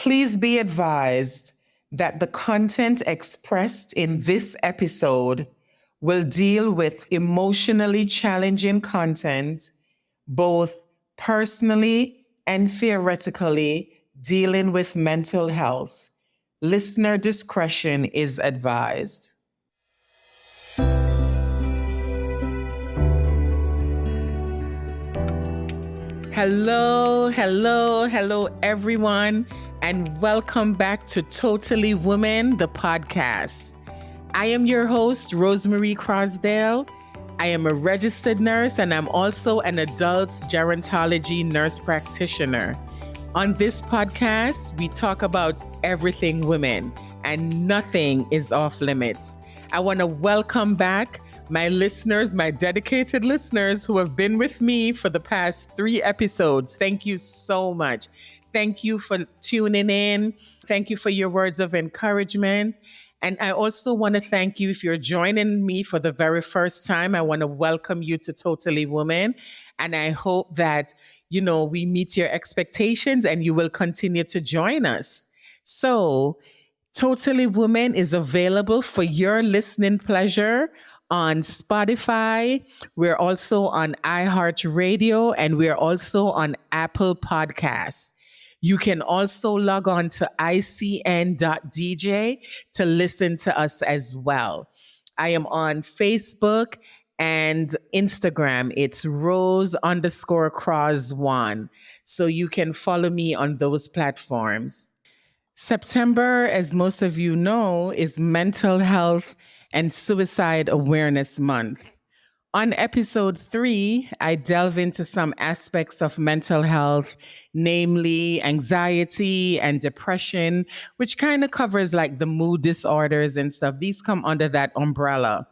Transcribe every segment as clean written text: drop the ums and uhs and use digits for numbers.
Please be advised that the content expressed in this episode will deal with emotionally challenging content, both personally and theoretically dealing with mental health. Listener discretion is advised. Hello, everyone, and welcome back to Totally Woman, the podcast. I am your host, Rosemary Crosdale. I am a registered nurse, and I'm also an adult gerontology nurse practitioner. On this podcast, we talk about everything women, and nothing is off limits. I want to welcome back my listeners, my dedicated listeners who have been with me for the past 3 episodes. Thank you so much. Thank you for tuning in. Thank you for your words of encouragement. And I also want to thank you if you're joining me for the very first time. I want to welcome you to Totally Woman. And I hope that, we meet your expectations and you will continue to join us. So, Totally Woman is available for your listening pleasure on Spotify. We're also on iHeartRadio, and we're also on Apple Podcasts. You can also log on to icn.dj to listen to us as well. I am on Facebook and Instagram. It's Rose_Cros1. So you can follow me on those platforms. September, as most of you know, is Mental Health and Suicide Awareness Month. On episode 3, I delve into some aspects of mental health, namely anxiety and depression, which kind of covers like the mood disorders and stuff. These come under that umbrella.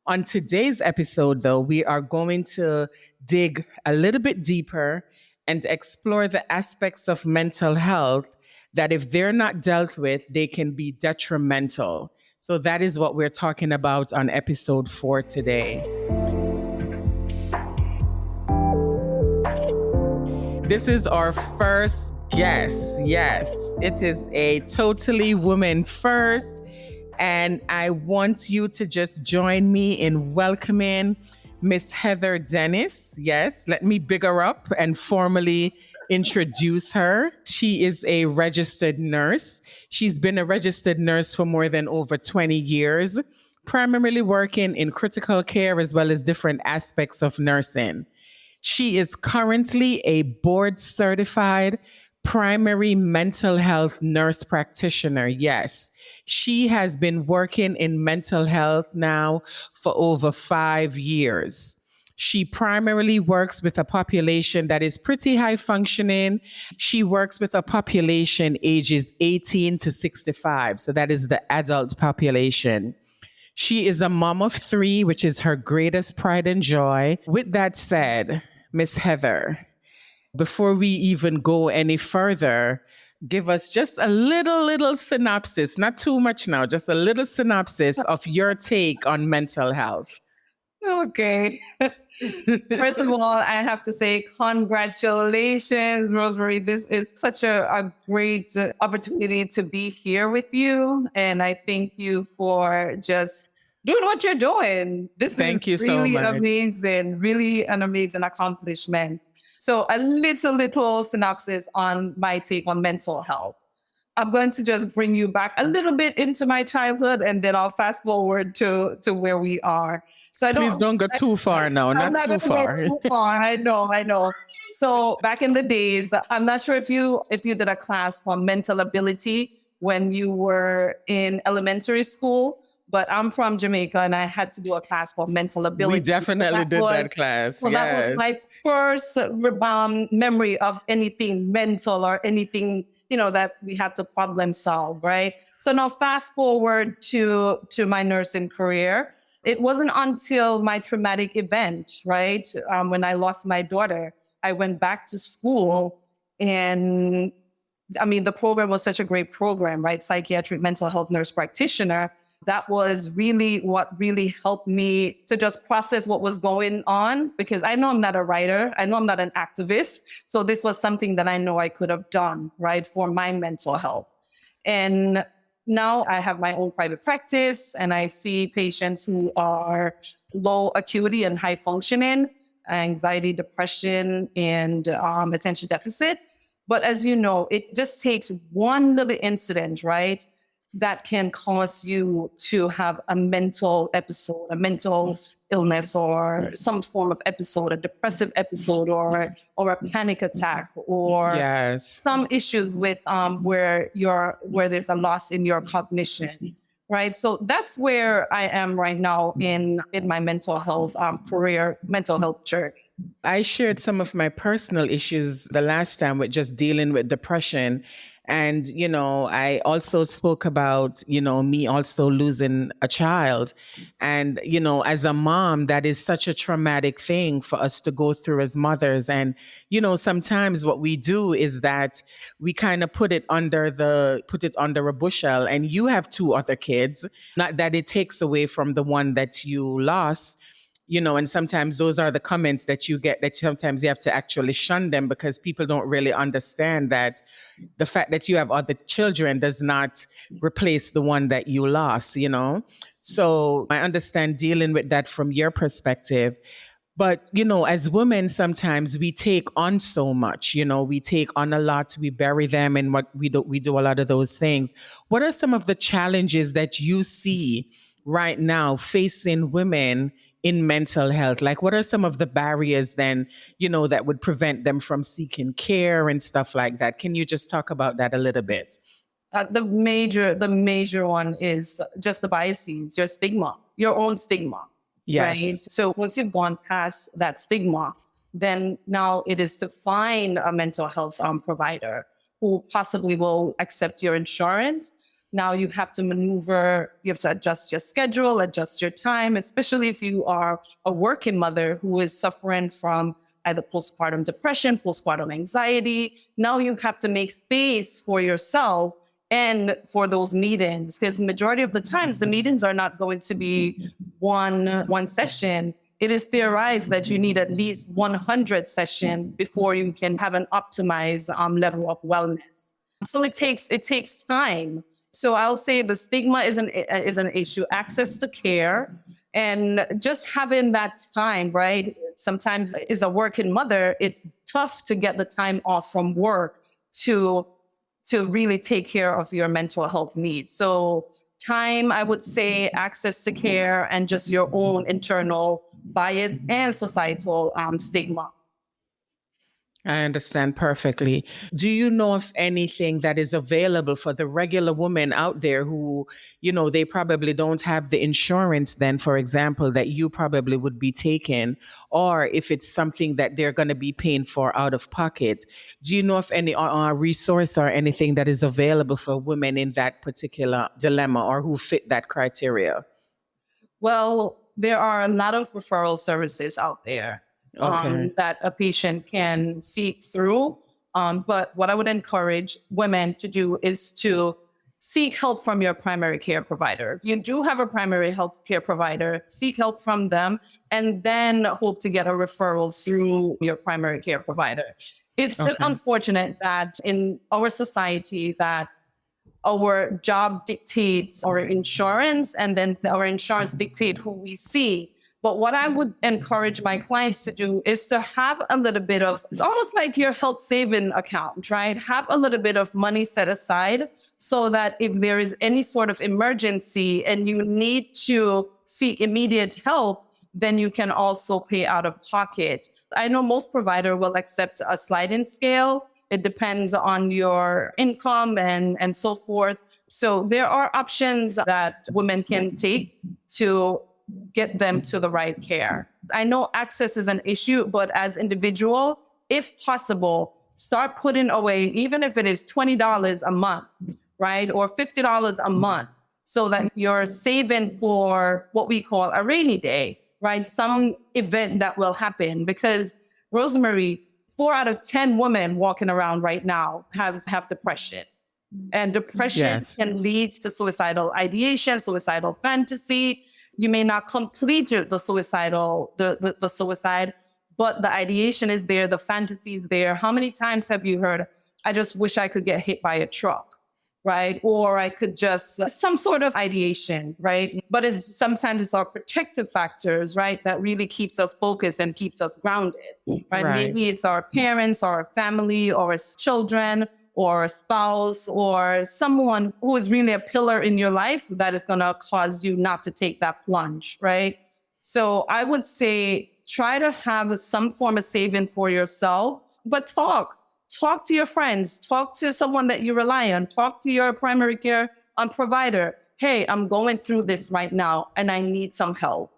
On today's episode, though, we are going to dig a little bit deeper and explore the aspects of mental health that if they're not dealt with, they can be detrimental. So that is what we're talking about on episode 4 today. This is our first guest. Yes, it is a Totally Woman first. And I want you to just join me in welcoming Miss Heather Dennis. Yes, let me big her up and formally introduce her. She is a registered nurse. She's been a registered nurse for more than over 20 years, primarily working in critical care as well as different aspects of nursing. She is currently a board certified primary mental health nurse practitioner. Yes, she has been working in mental health now for over 5 years. She primarily works with a population that is pretty high functioning. She works with a population ages 18 to 65. So that is the adult population. She is a mom of 3, which is her greatest pride and joy. With that said, Miss Heather, before we even go any further, give us just a little synopsis, not too much now, just a little synopsis of your take on mental health. Okay. First of all, I have to say congratulations, Rosemary. This is such a great opportunity to be here with you. And I thank you for just doing what you're doing. Thank you really so much. amazing, really an amazing accomplishment. So a little synopsis on my take on mental health. I'm going to just bring you back a little bit into my childhood, and then I'll fast forward to where we are. So Please don't go too far now, not too far. Too far. I know. So back in the days, I'm not sure if you did a class for mental ability when you were in elementary school, but I'm from Jamaica and I had to do a class for mental ability. We definitely did that class. Well, yes. That was my first memory of anything mental or anything, that we had to problem solve, right? So now fast forward to my nursing career. It wasn't until my traumatic event, right? When I lost my daughter, I went back to school, and the program was such a great program, right? Psychiatric mental health nurse practitioner. That was really what really helped me to just process what was going on, because I know I'm not a writer. I know I'm not an activist. So this was something that I know I could have done, right, for my mental health. And now I have my own private practice and I see patients who are low acuity and high functioning, anxiety, depression, and attention deficit. But as you know, it just takes one little incident, right, that can cause you to have a mental episode, a mental illness, or some form of episode, a depressive episode, or a panic attack, or Yes. some issues with where there's a loss in your cognition, right? So that's where I am right now in my mental health career, mental health journey. I shared some of my personal issues the last time with just dealing with depression. And, I also spoke about, me also losing a child. And, as a mom, that is such a traumatic thing for us to go through as mothers. And, sometimes what we do is that we kind of put it under a bushel. And you have two other kids, not that it takes away from the one that you lost, and sometimes those are the comments that you get, that sometimes you have to actually shun them because people don't really understand that the fact that you have other children does not replace the one that you lost. So I understand dealing with that from your perspective. But, as women, sometimes we take on so much, we take on a lot, we bury them, and what we do a lot of those things. What are some of the challenges that you see right now facing women in mental health? Like, what are some of the barriers then, that would prevent them from seeking care and stuff like that? Can you just talk about that a little bit? The major one is just the biases, your stigma, your own stigma. Right. Yes. So once you've gone past that stigma, then now it is to find a mental health provider who possibly will accept your insurance. Now you have to maneuver, you have to adjust your schedule, adjust your time, especially if you are a working mother who is suffering from either postpartum depression, postpartum anxiety. Now you have to make space for yourself and for those meetings, because majority of the times the meetings are not going to be one session. It is theorized that you need at least 100 sessions before you can have an optimized level of wellness. So it takes time. So I'll say the stigma is an issue, access to care, and just having that time, right? Sometimes as a working mother, it's tough to get the time off from work to really take care of your mental health needs. So time, I would say, access to care, and just your own internal bias and societal stigma. I understand perfectly. Do you know of anything that is available for the regular woman out there who, they probably don't have the insurance then, for example, that you probably would be taking, or if it's something that they're going to be paying for out of pocket? Do you know of any resource or anything that is available for women in that particular dilemma or who fit that criteria? Well, there are a lot of referral services out there Okay. that a patient can seek through. But what I would encourage women to do is to seek help from your primary care provider. If you do have a primary health care provider, seek help from them and then hope to get a referral through your primary care provider. It's just Okay. unfortunate that in our society that our job dictates our insurance, and then our insurance dictate who we see. But what I would encourage my clients to do is to have a little bit of, it's almost like your health saving account, right? Have a little bit of money set aside so that if there is any sort of emergency and you need to seek immediate help, then you can also pay out of pocket. I know most provider will accept a sliding scale. It depends on your income and so forth. So there are options that women can take to get them to the right care. I know access is an issue, but as individual, if possible, start putting away, even if it is $20 a month, right? Or $50 a month, so that you're saving for what we call a rainy day, right? Some event that will happen. Because Rosemary, 4 out of 10 women walking around right now have depression, And depression Yes. can lead to suicidal ideation, suicidal fantasy. You may not complete the suicide, but the ideation is there, the fantasy is there. How many times have you heard, I just wish I could get hit by a truck, right? Or I could just some sort of ideation, right? But sometimes it's our protective factors, right? That really keeps us focused and keeps us grounded, right? Right. Maybe it's our parents or our family or our children or a spouse or someone who is really a pillar in your life that is going to cause you not to take that plunge, right? So I would say try to have some form of saving for yourself, but talk to your friends, talk to someone that you rely on, talk to your primary care provider. Hey, I'm going through this right now and I need some help,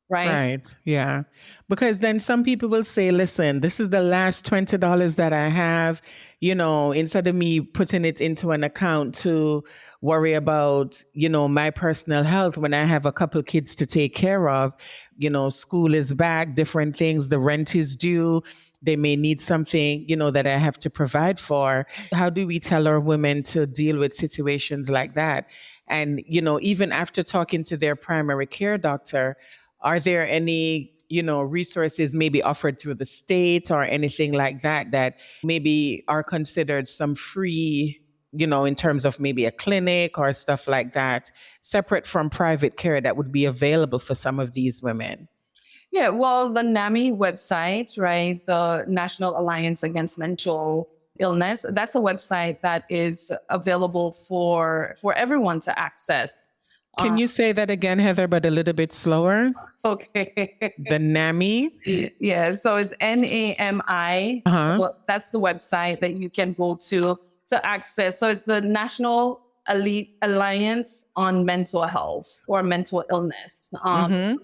right? Right. Yeah. Because then some people will say, listen, this is the last $20 that I have, instead of me putting it into an account to worry about, my personal health when I have a couple kids to take care of, school is back, different things, the rent is due. They may need something, that I have to provide for. How do we tell our women to deal with situations like that? And, even after talking to their primary care doctor, are there any, resources maybe offered through the state or anything like that that maybe are considered some free, in terms of maybe a clinic or stuff like that, separate from private care that would be available for some of these women? Yeah, well, the NAMI website, right, the National Alliance Against Mental Illness, that's a website that is available for everyone to access. Can you say that again, Heather, but a little bit slower? Okay. The NAMI? Yeah, so it's NAMI. Uh-huh. That's the website that you can go to access. So it's the National Elite Alliance on Mental Health or Mental Illness.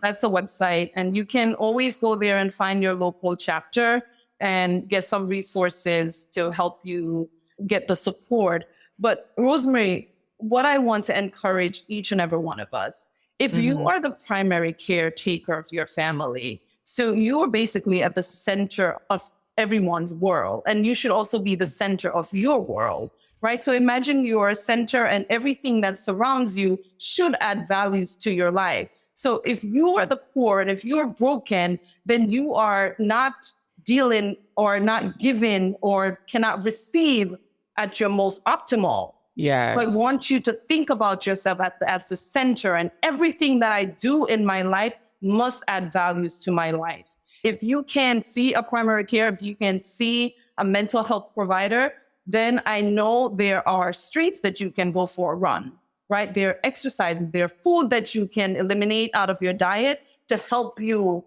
That's a website, and you can always go there and find your local chapter and get some resources to help you get the support. But Rosemary, what I want to encourage each and every one of us, if you are the primary caretaker of your family, so you're basically at the center of everyone's world, and you should also be the center of your world, right? So imagine you're a center and everything that surrounds you should add values to your life. So if you are the poor and if you're broken, then you are not dealing or not giving or cannot receive at your most optimal. Yes. I want you to think about yourself as the center, and everything that I do in my life must add values to my life. If you can see a primary care, if you can see a mental health provider, then I know there are streets that you can go for a run, right? There are exercises, there are food that you can eliminate out of your diet to help you.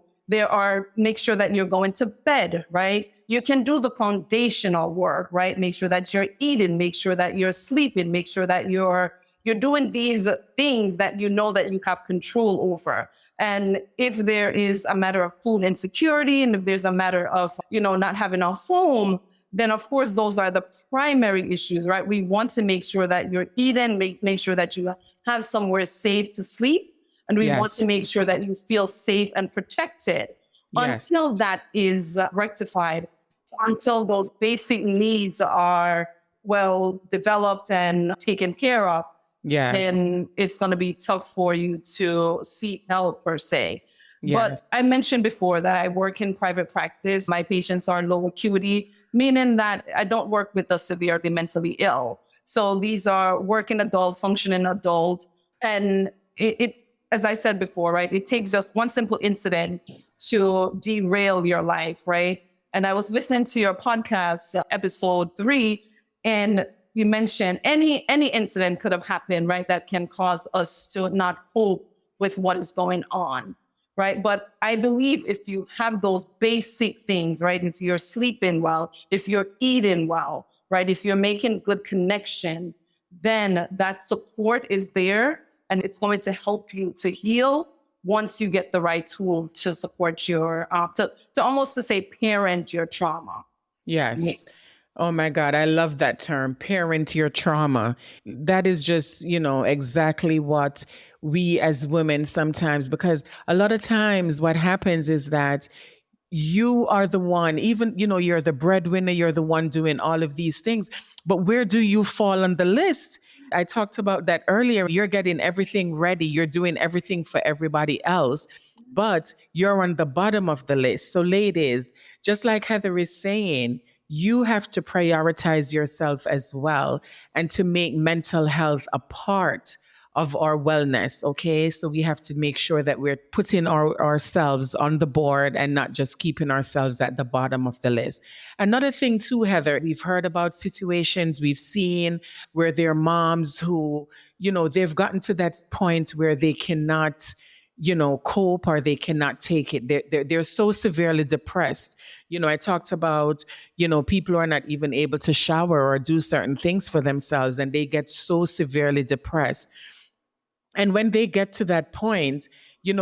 Make sure that you're going to bed, right? You can do the foundational work, right? Make sure that you're eating, make sure that you're sleeping, make sure that you're doing these things that you know that you have control over. And if there is a matter of food insecurity, and if there's a matter of, not having a home, then of course those are the primary issues, right? We want to make sure that you're eating, make sure that you have somewhere safe to sleep. And we want to make sure that you feel safe and protected until that is rectified, until those basic needs are well developed and taken care of. Then it's going to be tough for you to seek help per se. But I mentioned before that I work in private practice. My patients are low acuity, meaning that I don't work with the severely mentally ill. So these are working adult, functioning adult. And it as I said before, right, it takes just one simple incident to derail your life, right? And I was listening to your podcast, episode 3, and you mentioned any incident could have happened, right? That can cause us to not cope with what is going on, right? But I believe if you have those basic things, right? If you're sleeping well, if you're eating well, right? If you're making good connection, then that support is there and it's going to help you to heal once you get the right tool to support your, to almost to say parent your trauma. Yes. Oh my God, I love that term, parent your trauma. That is just, exactly what we as women sometimes, because a lot of times what happens is that you are the one, even, you're the breadwinner, you're the one doing all of these things. But where do you fall on the list? I talked about that earlier. You're getting everything ready, you're doing everything for everybody else, but you're on the bottom of the list. So, ladies, just like Heather is saying, you have to prioritize yourself as well and to make mental health a part of our wellness. Okay. So we have to make sure that we're putting ourselves on the board and not just keeping ourselves at the bottom of the list. Another thing, too, Heather, we've heard about situations we've seen where there are moms who, they've gotten to that point where they cannot cope, or they cannot take it. They're so severely depressed. I talked about, people who are not even able to shower or do certain things for themselves, and they get so severely depressed. And when they get to that point,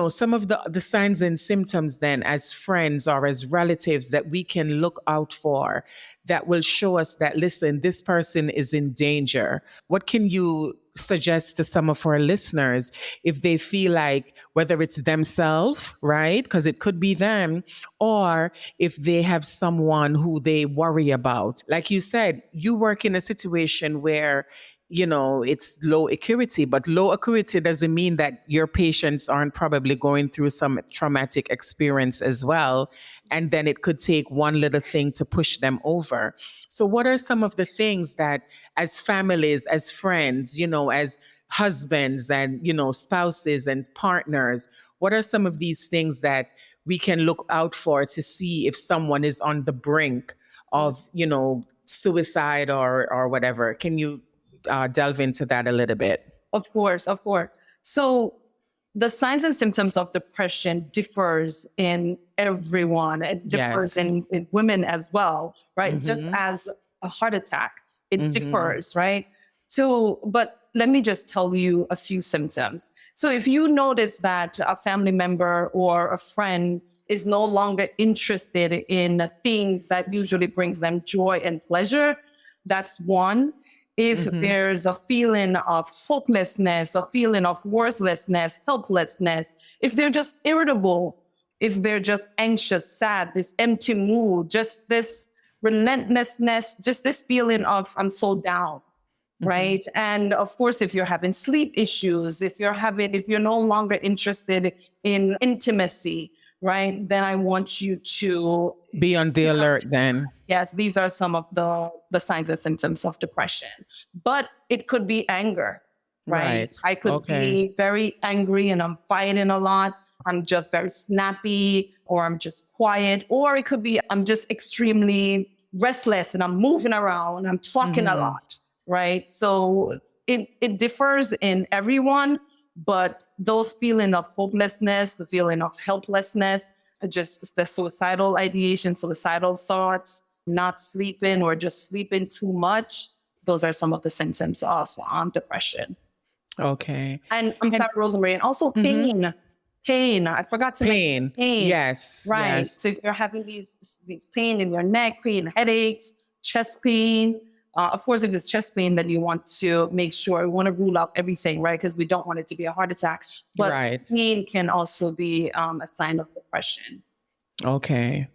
some of the signs and symptoms then, as friends or as relatives, that we can look out for, that will show us that, listen, this person is in danger. What can you suggest to some of our listeners if they feel like, whether it's themselves, right? Because it could be them, or if they have someone who they worry about. Like you said, you work in a situation where it's low acuity, but low acuity doesn't mean that your patients aren't probably going through some traumatic experience as well. And then it could take one little thing to push them over. So what are some of the things that, as families, as friends, as husbands and, spouses and partners, what are some of these things that we can look out for to see if someone is on the brink of, suicide or whatever? Can you delve into that a little bit? Of course, of course. So the signs and symptoms of depression differs in everyone. It differs Yes. in women as well, right? Mm-hmm. Just as a heart attack, it differs, right? So, but let me just tell you a few symptoms. So if you notice that a family member or a friend is no longer interested in things that usually brings them joy and pleasure, that's one. If there's a feeling of hopelessness, a feeling of worthlessness, helplessness, if they're just irritable, if they're just anxious, sad, this empty mood, just this relentlessness, just this feeling of I'm so down, right? And of course, if you're having sleep issues, if you're no longer interested in intimacy, right? Then I want you to be on the alert then. Yes, these are some of the signs and symptoms of depression. But it could be anger, right? I could be very angry and I'm fighting a lot. I'm just very snappy, or I'm just quiet, or it could be I'm just extremely restless and I'm moving around, I'm talking a lot, right? So it differs in everyone, but those feeling of hopelessness, the feeling of helplessness, just the suicidal ideation, suicidal thoughts, not sleeping or just sleeping too much. Those are some of the symptoms of depression. Okay. And I'm sorry, Rosemary, and also pain. Pain. I forgot to mention pain. Yes. Right. Yes. So if you're having these pain in your neck, pain, headaches, chest pain. Of course, if it's chest pain, then you want to make sure, we want to rule out everything, right? Because we don't want it to be a heart attack. But pain can also be a sign of depression. Okay.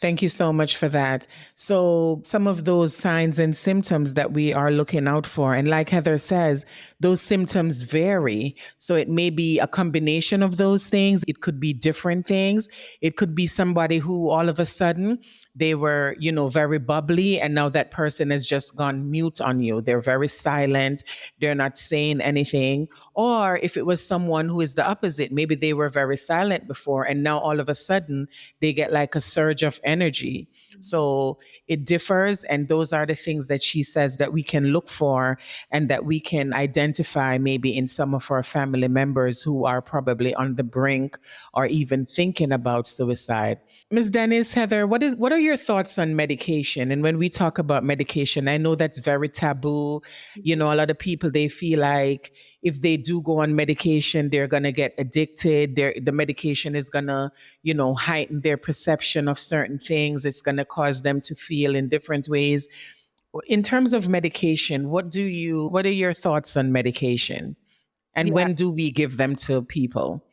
Thank you so much for that. So some of those signs and symptoms that we are looking out for, and like Heather says, those symptoms vary. So it may be a combination of those things. It could be different things. It could be somebody who all of a sudden they were, very bubbly, and now that person has just gone mute on you. They're very silent. They're not saying anything. Or if it was someone who is the opposite, maybe they were very silent before, and now all of a sudden they get like a surge of energy. So it differs. And those are the things that she says that we can look for and that we can identify maybe in some of our family members who are probably on the brink or even thinking about suicide. Ms. Dennis, Heather, what are your thoughts on medication? And when we talk about medication, I know that's very taboo. A lot of people, they feel like if they do go on medication, they're going to get addicted. The medication is going to, heighten their perception of certain things. It's going to cause them to feel in different ways. In terms of medication, what are your thoughts on medication? And when do we give them to people?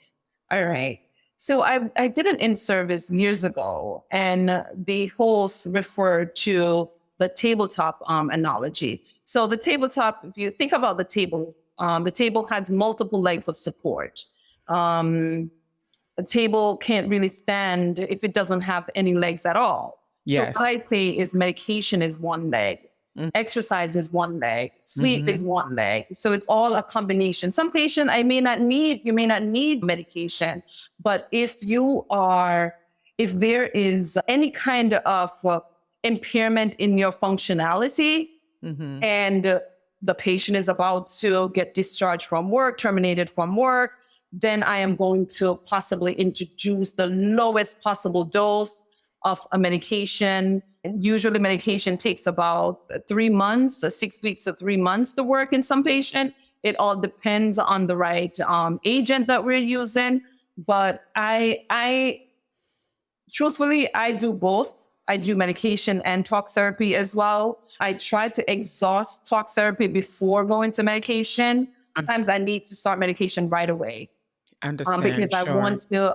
All right. So I did an in-service years ago, and the host referred to the tabletop analogy. So the tabletop, if you think about the table has multiple legs of support. Um, a table can't really stand if it doesn't have any legs at all. So what Yes. I say is medication is one leg, Mm-hmm. exercise is one leg, sleep is one leg. So it's all a combination. Some patient you may not need medication, but if there is any kind of impairment in your functionality, Mm-hmm. and the patient is about to get discharged from work, terminated from work, then I am going to possibly introduce the lowest possible dose of a medication. And usually medication takes about 3 months, 6 weeks to 3 months to work in some patient. It all depends on the right agent that we're using. But I truthfully, I do both. I do medication and talk therapy as well. I try to exhaust talk therapy before going to medication. Sometimes I need to start medication right away. Understand, Because sure.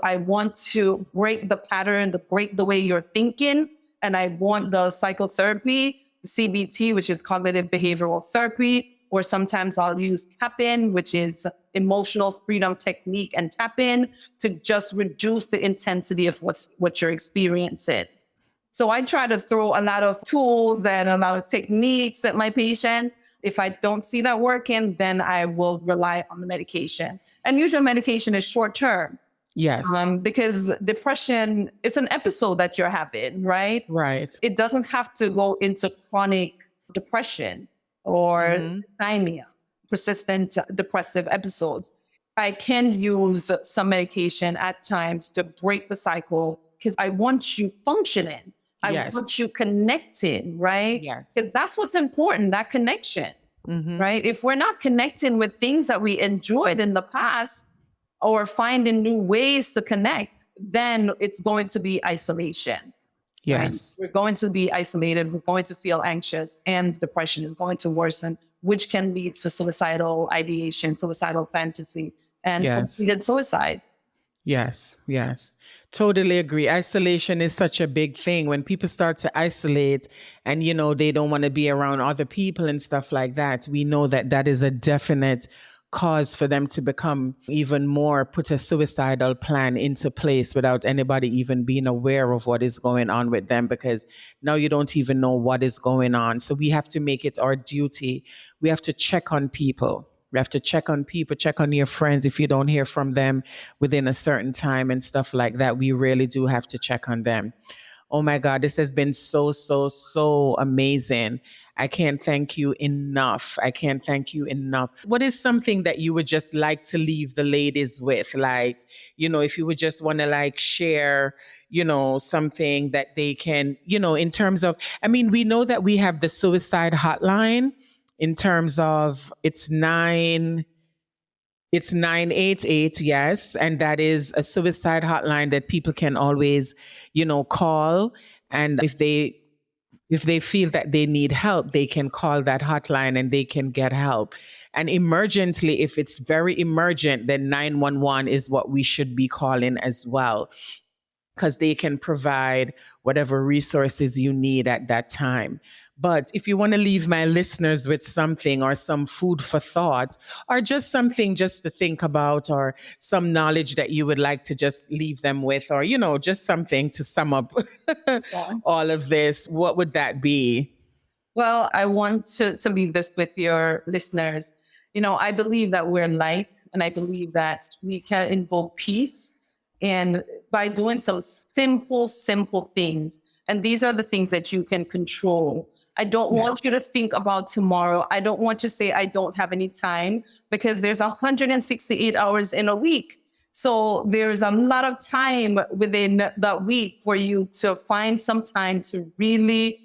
I want to break the pattern, to break the way you're thinking, and I want the psychotherapy, the CBT, which is cognitive behavioral therapy, or sometimes I'll use tap in, which is emotional freedom technique and tap in to just reduce the intensity of what you're experiencing. So I try to throw a lot of tools and a lot of techniques at my patient. If I don't see that working, then I will rely on the medication. And usually medication is short term, Yes. because depression is an episode that you're having, right? Right. It doesn't have to go into chronic depression or Mm-hmm. dysthymia, persistent depressive episodes. I can use some medication at times to break the cycle because I want you functioning. I Yes. want you connecting, right? Yes. Because that's what's important, that connection, Mm-hmm. right? If we're not connecting with things that we enjoyed in the past or finding new ways to connect, then it's going to be isolation. Right? Yes. We're going to be isolated. We're going to feel anxious, and depression is going to worsen, which can lead to suicidal ideation, suicidal fantasy, and Yes. completed suicide. Yes, yes. Totally agree. Isolation is such a big thing. When people start to isolate and, they don't want to be around other people and stuff like that, we know that that is a definite cause for them to become even more, put a suicidal plan into place without anybody even being aware of what is going on with them, because now you don't even know what is going on. So we have to make it our duty. We have to check on people. We have to check on people, check on your friends if you don't hear from them within a certain time and stuff like that. We really do have to check on them. Oh my God, this has been so, so, so amazing. I can't thank you enough. I can't thank you enough. What is something that you would just like to leave the ladies with? Like, if you would just want to like share, something that they can, in terms of, we know that we have the suicide hotline in terms of it's 988, yes. And that is a suicide hotline that people can always, call. And if they feel that they need help, they can call that hotline and they can get help. And emergently, if it's very emergent, then 911 is what we should be calling as well, because they can provide whatever resources you need at that time. But if you want to leave my listeners with something or some food for thought or just something just to think about or some knowledge that you would like to just leave them with, or, just something to sum up all of this, what would that be? Well, I want to leave this with your listeners. I believe that we're light, and I believe that we can invoke peace. And by doing some simple, simple things, and these are the things that you can control. I don't want you to think about tomorrow. I don't want you to say, I don't have any time, because there's 168 hours in a week. So there's a lot of time within that week for you to find some time to really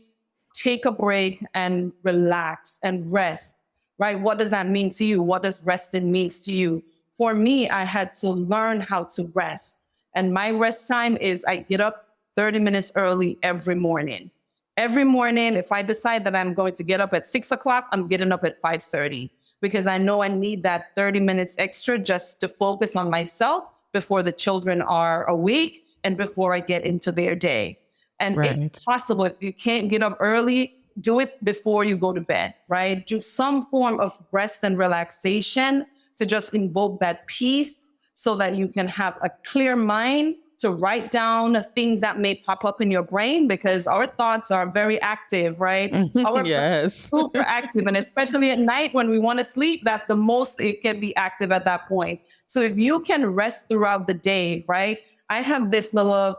take a break and relax and rest, right? What does that mean to you? What does resting mean to you? For me, I had to learn how to rest. And my rest time is I get up 30 minutes early every morning. Every morning, if I decide that I'm going to get up at 6 o'clock, I'm getting up at 5:30 because I know I need that 30 minutes extra just to focus on myself before the children are awake and before I get into their day. And if Right. possible, if you can't get up early, do it before you go to bed, right? Do some form of rest and relaxation to just invoke that peace so that you can have a clear mind to write down things that may pop up in your brain, because our thoughts are very active, right? Our brain is Yes. super active. And especially at night when we want to sleep, that's the most it can be active at that point. So if you can rest throughout the day, right? I have this little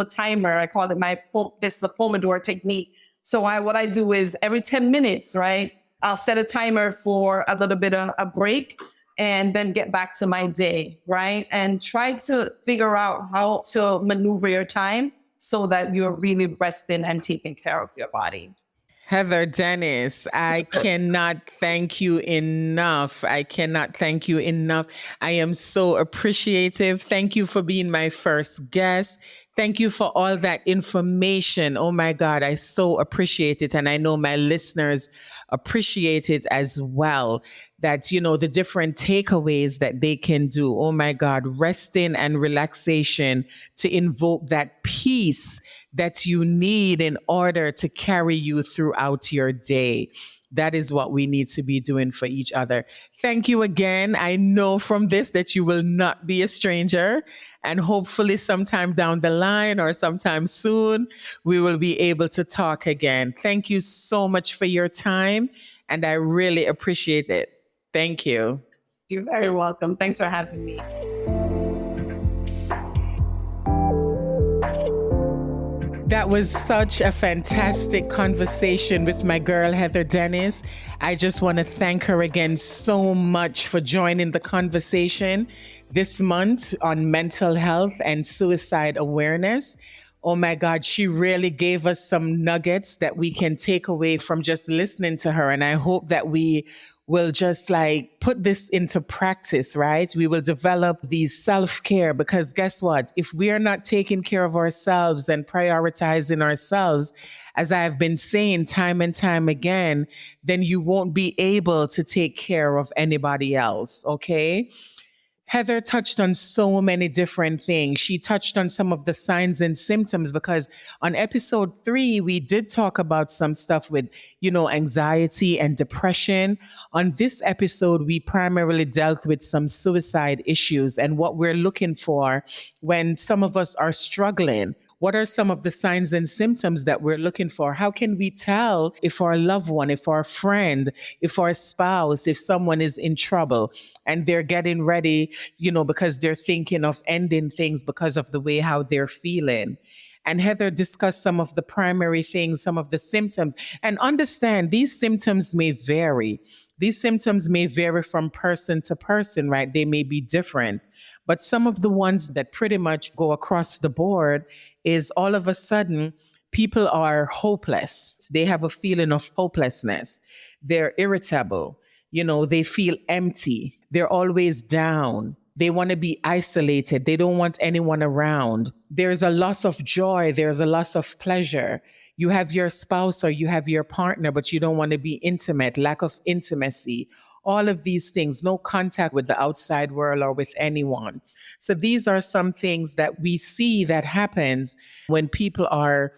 timer. I call it the Pomodoro technique. So what I do is every 10 minutes, right? I'll set a timer for a little bit of a break and then get back to my day, right? And try to figure out how to maneuver your time so that you're really resting and taking care of your body. Heather Dennis, I cannot thank you enough. I cannot thank you enough. I am so appreciative. Thank you for being my first guest. Thank you for all that information. Oh my God, I so appreciate it. And I know my listeners appreciate it as well. That, the different takeaways that they can do. Oh my God, resting and relaxation to invoke that peace that you need in order to carry you throughout your day. That is what we need to be doing for each other. Thank you again. I know from this that you will not be a stranger. And hopefully, sometime down the line or sometime soon, we will be able to talk again. Thank you so much for your time. And I really appreciate it. Thank you. You're very welcome. Thanks for having me. That was such a fantastic conversation with my girl, Heather Dennis. I just want to thank her again so much for joining the conversation this month on mental health and suicide awareness. Oh my God, she really gave us some nuggets that we can take away from just listening to her. And I hope that we will just put this into practice, right? We will develop these self-care, because guess what? If we are not taking care of ourselves and prioritizing ourselves, as I've been saying time and time again, then you won't be able to take care of anybody else, okay? Heather touched on so many different things. She touched on some of the signs and symptoms, because on episode 3, we did talk about some stuff with, anxiety and depression. On this episode, we primarily dealt with some suicide issues and what we're looking for when some of us are struggling. What are some of the signs and symptoms that we're looking for? How can we tell if our loved one, if our friend, if our spouse, if someone is in trouble and they're getting ready, because they're thinking of ending things because of the way how they're feeling? And Heather discussed some of the primary things, some of the symptoms, and understand these symptoms may vary. These symptoms may vary from person to person, right? They may be different. But some of the ones that pretty much go across the board is all of a sudden, people are hopeless. They have a feeling of hopelessness. They're irritable. They feel empty. They're always down. They want to be isolated. They don't want anyone around. There's a loss of joy. There's a loss of pleasure. You have your spouse or you have your partner, but you don't want to be intimate, lack of intimacy. All of these things, no contact with the outside world or with anyone. So these are some things that we see that happens when people are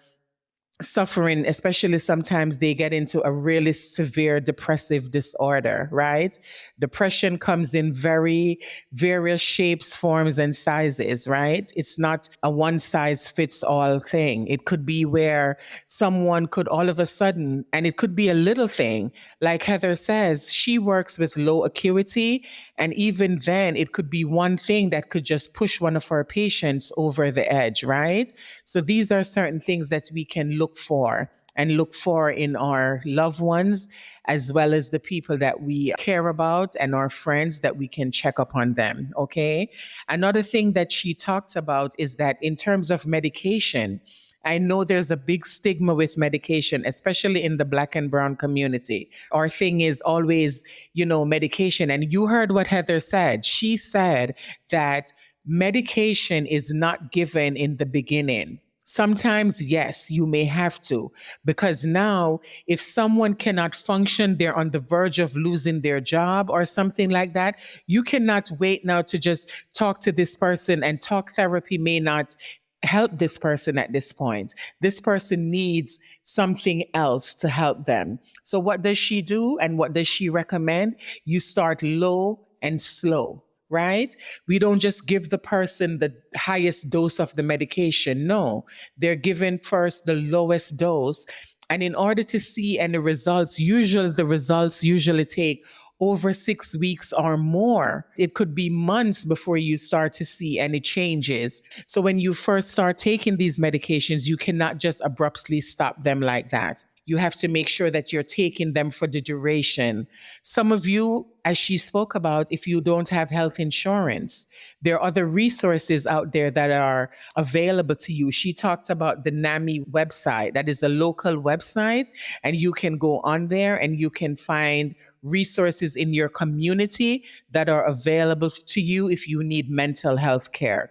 suffering, especially sometimes they get into a really severe depressive disorder, right? Depression comes in very various shapes, forms, and sizes, right? It's not a one size fits all thing. It could be where someone could all of a sudden, and it could be a little thing, like Heather says, she works with low acuity. And even then, it could be one thing that could just push one of our patients over the edge, right? So these are certain things that we can look for in our loved ones, as well as the people that we care about and our friends, that we can check up on them. Okay. Another thing that she talked about is that in terms of medication, I know there's a big stigma with medication, especially in the Black and Brown community. Our thing is always, medication. And you heard what Heather said. She said that medication is not given in the beginning. Sometimes, yes, you may have to, because now if someone cannot function, they're on the verge of losing their job or something like that, you cannot wait now to just talk to this person, and talk therapy may not help this person at this point. This person needs something else to help them. So what does she do and what does she recommend? You start low and slow, right? We don't just give the person the highest dose of the medication. No, they're given first the lowest dose. And in order to see any results, usually the results usually take over 6 weeks or more. It could be months before you start to see any changes. So when you first start taking these medications, you cannot just abruptly stop them like that. You have to make sure that you're taking them for the duration. Some of you, as she spoke about, if you don't have health insurance, there are other resources out there that are available to you. She talked about the NAMI website. That is a local website, and you can go on there and you can find resources in your community that are available to you if you need mental health care.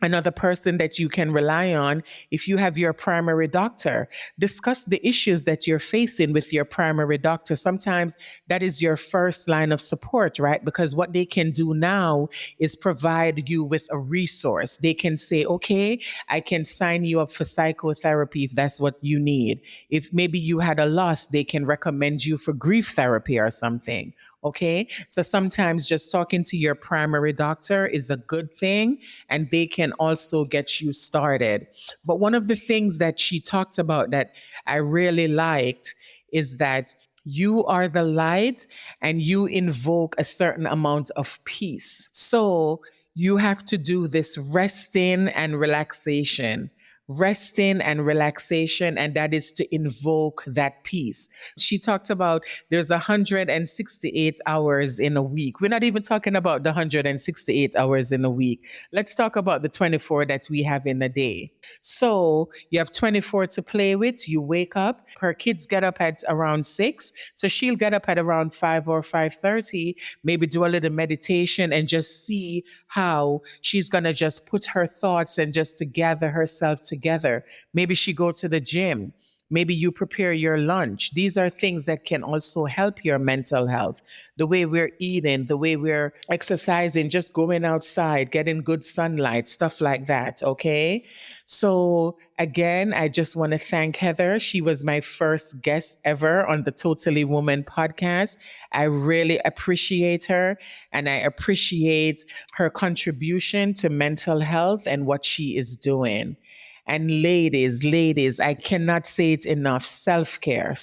Another person that you can rely on, if you have your primary doctor, discuss the issues that you're facing with your primary doctor. Sometimes that is your first line of support, right? Because what they can do now is provide you with a resource. They can say, okay, I can sign you up for psychotherapy if that's what you need. If maybe you had a loss, they can recommend you for grief therapy or something. Okay. So sometimes just talking to your primary doctor is a good thing, and they can also get you started. But one of the things that she talked about that I really liked is that you are the light and you invoke a certain amount of peace. So you have to do this resting and relaxation. Resting and relaxation, and that is to invoke that peace. She talked about there's 168 hours in a week. We're not even talking about the 168 hours in a week. Let's talk about the 24 that we have in a day. So you have 24 to play with. You wake up. Her kids get up at around 6. So she'll get up at around 5 or 5:30, maybe do a little meditation and just see how she's going to just put her thoughts and just to gather herself together. Maybe she go to the gym. Maybe you prepare your lunch. These are things that can also help your mental health. The way we're eating, the way we're exercising, just going outside, getting good sunlight, stuff like that. Okay. So again, I just want to thank Heather. She was my first guest ever on the Totally Woman podcast. I really appreciate her, and I appreciate her contribution to mental health and what she is doing. And ladies, I cannot say it enough. Self-care.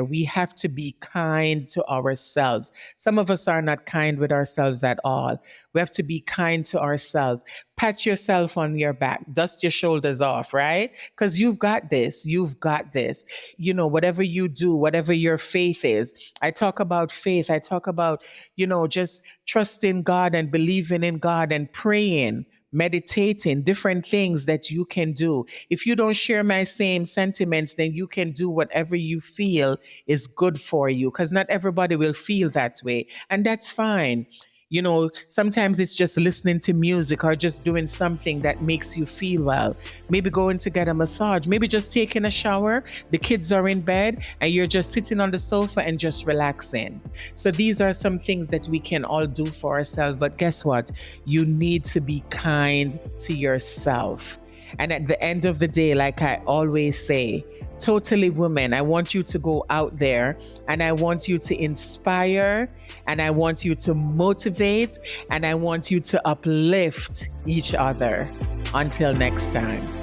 We have to be kind to ourselves. Some of us are not kind with ourselves at all. We have to be kind to ourselves. Pat yourself on your back, dust your shoulders off, right? Because you've got this. You know, whatever you do, whatever your faith is. I talk about faith. I talk about, just trusting God and believing in God and praying, meditating, different things that you can do. If you don't share my same sentiments, then you can do whatever you feel is good for you, because not everybody will feel that way. And that's fine. Sometimes it's just listening to music or just doing something that makes you feel well. Maybe going to get a massage, maybe just taking a shower. The kids are in bed and you're just sitting on the sofa and just relaxing. So these are some things that we can all do for ourselves. But guess what? You need to be kind to yourself. And at the end of the day, like I always say, Totally Woman, I want you to go out there and I want you to inspire and I want you to motivate and I want you to uplift each other. Until next time.